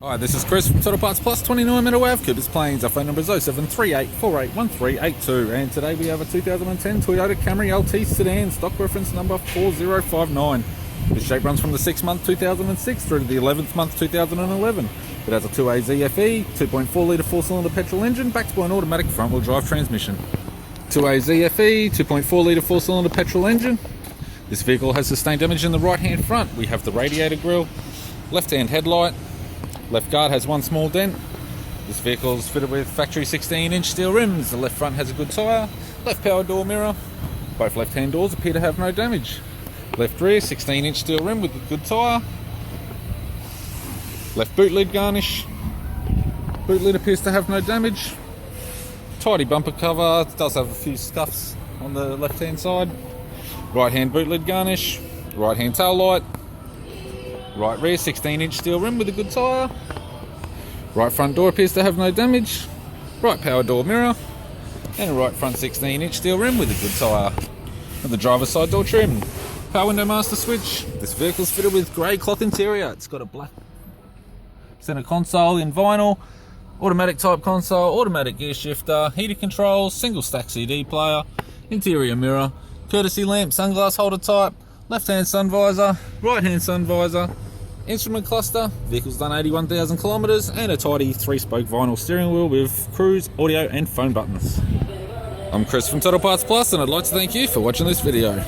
Hi, this is Chris from Toyota Parts Plus 29 Meadow Ave, Coopers Plains. Our phone number is 0738481382, and today we have a 2010 Toyota Camry LT sedan, stock reference number 4059. This shape runs from the 6th month 2006 through to the 11th month 2011. It has a 2A ZFE, 2.4 litre 4-cylinder petrol engine backed by an automatic front-wheel drive transmission. 2A ZFE, 2.4 litre 4-cylinder petrol engine. This vehicle has sustained damage in the right-hand front. We have the radiator grille, left-hand headlight, left guard has one small dent. This vehicle is fitted with factory 16-inch steel rims. The left front has a good tyre. Left power door mirror. Both left-hand doors appear to have no damage. Left rear 16-inch steel rim with a good tyre. Left boot lid garnish. Boot lid appears to have no damage. Tidy bumper cover. It does have a few scuffs on the left-hand side. Right-hand boot lid garnish. Right-hand tail light. Right rear 16-inch steel rim with a good tyre. Right front door appears to have no damage. Right power door mirror. And a right front 16-inch steel rim with a good tyre. And the driver's side door trim. Power window master switch. This vehicle's fitted with grey cloth interior. It's got a black centre console in vinyl. Automatic type console, automatic gear shifter, heated controls, single stack CD player, interior mirror, courtesy lamp, sunglass holder type, left hand sun visor, right hand sun visor, instrument cluster. Vehicle's done 81,000 kilometres, and a tidy 3-spoke vinyl steering wheel with cruise, audio and phone buttons. I'm Chris from Toyota Parts Plus, and I'd like to thank you for watching this video.